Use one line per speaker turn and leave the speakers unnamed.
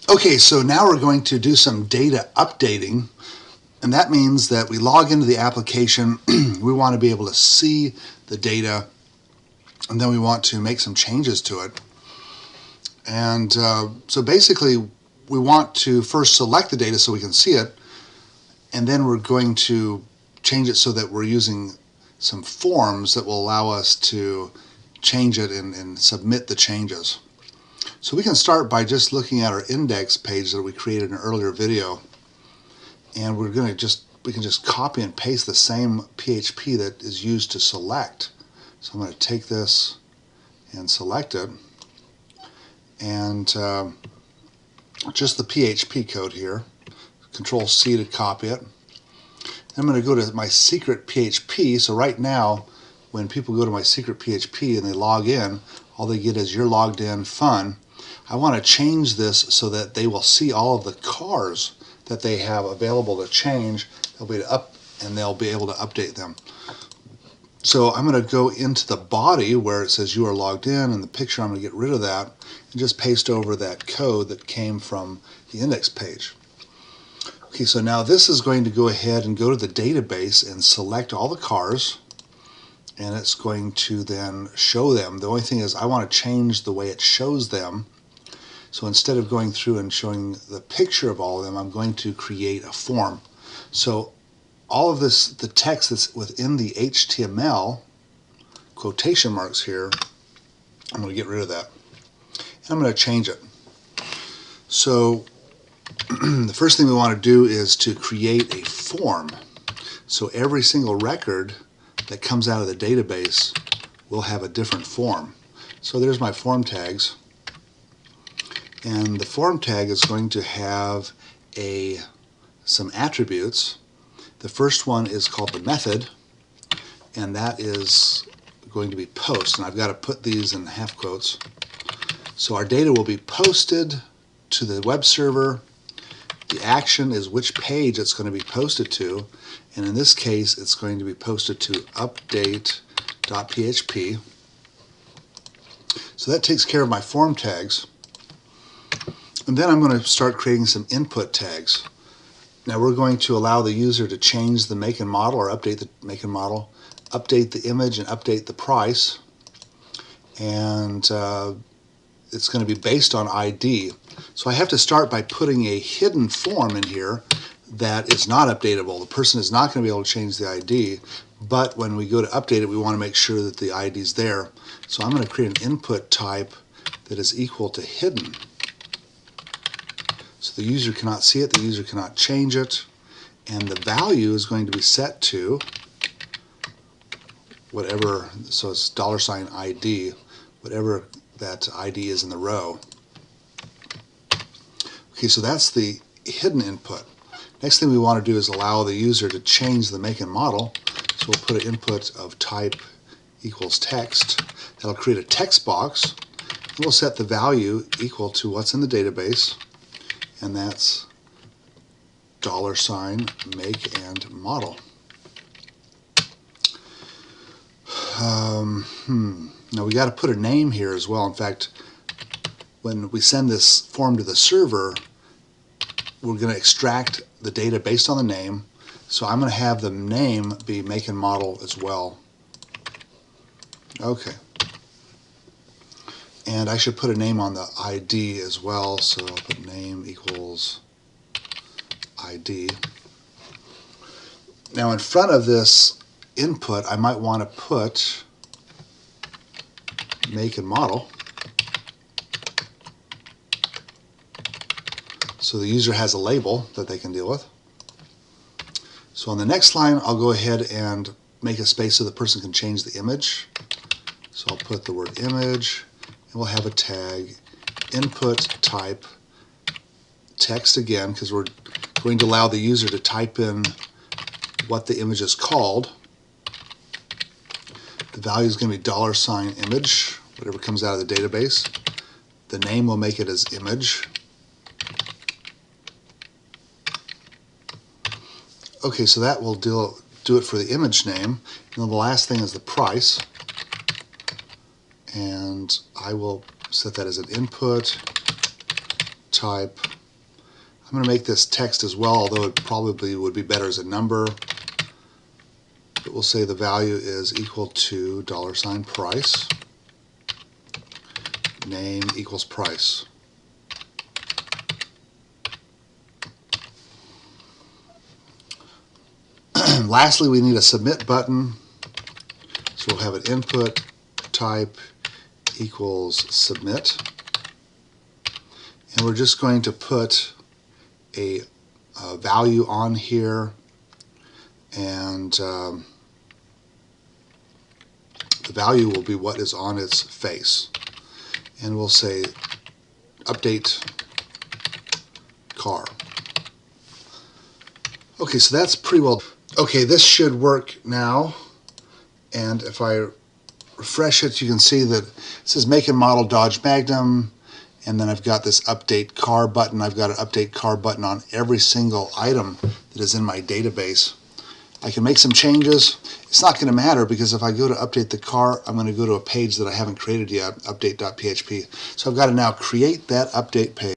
Okay, so now we're going to do some data updating, and that means that we log into the application. We want to be able to see the data, and then we want to make some changes to it. And so basically we want to first select the data so we can see it, and then we're going to change it so that we're using some forms that will allow us to change it and submit the changes. So we can start by just looking at our index page that we created in an earlier video, and we can just copy and paste the same PHP that is used to select. So I'm going to take this and select it, and just the PHP code here. Control C to copy it. I'm going to go to my secret PHP. So right now, when people go to my secret PHP and they log in, all they get is "you're logged in, fun." I want to change this so that they will see all of the cars that they have available to change. They'll be they'll be able to update them. So I'm going to go into the body where it says "you are logged in," and the picture, I'm going to get rid of that and just paste over that code that came from the index page. Okay, so now this is going to go ahead and go to the database and select all the cars, and it's going to then show them. The only thing is I want to change the way it shows them. So instead of going through and showing the picture of all of them, I'm going to create a form. So all of this, the text that's within the HTML, quotation marks here, I'm going to get rid of that. And I'm going to change it. So the first thing we want to do is to create a form. So every single record that comes out of the database will have a different form. So there's my form tags. And the form tag is going to have some attributes. The first one is called the method, and that is going to be post. And I've got to put these in half quotes. So our data will be posted to the web server. The action is which page it's going to be posted to, and in this case it's going to be posted to update.php. So that takes care of my form tags. And then I'm going to start creating some input tags. Now we're going to allow the user to change the make and model, or update the make and model, update the image, and update the price. And it's going to be based on ID. So I have to start by putting a hidden form in here that is not updatable. The person is not going to be able to change the ID, but when we go to update it, we want to make sure that the ID is there. So I'm going to create an input type that is equal to hidden. So the user cannot see it, the user cannot change it, and the value is going to be set to whatever, so it's $ID, whatever that ID is in the row. Okay, so that's the hidden input. Next thing we want to do is allow the user to change the make and model. So we'll put an input of type equals text. That'll create a text box. And we'll set the value equal to what's in the database, and that's $make and model. Now we got to put a name here as well. In fact, when we send this form to the server, we're going to extract the data based on the name. So I'm going to have the name be make and model as well. Okay. And I should put a name on the ID as well. So I'll put name equals ID. Now in front of this input, I might want to put make and model. So the user has a label that they can deal with. So on the next line, I'll go ahead and make a space so the person can change the image. So I'll put the word image, and we'll have a tag input type text again, because we're going to allow the user to type in what the image is called. The value is going to be $image, whatever comes out of the database. The name will make it as image. Okay, so that will do it for the image name. And then the last thing is the price. And I will set that as an input type I'm going to make this text as well, although it probably would be better as a number. But we'll say the value is equal to $price. Name equals price. Lastly, we need a submit button. So we'll have an input type equals submit. And we're just going to put a value on here, and the value will be what is on its face. And we'll say update car. Okay, so that's pretty well. Okay, this should work now. And if I refresh it, you can see that it says make and model Dodge Magnum. And then I've got this update car button. I've got an update car button on every single item that is in my database. I can make some changes. It's not going to matter because if I go to update the car, I'm going to go to a page that I haven't created yet, update.php. So I've got to now create that update page.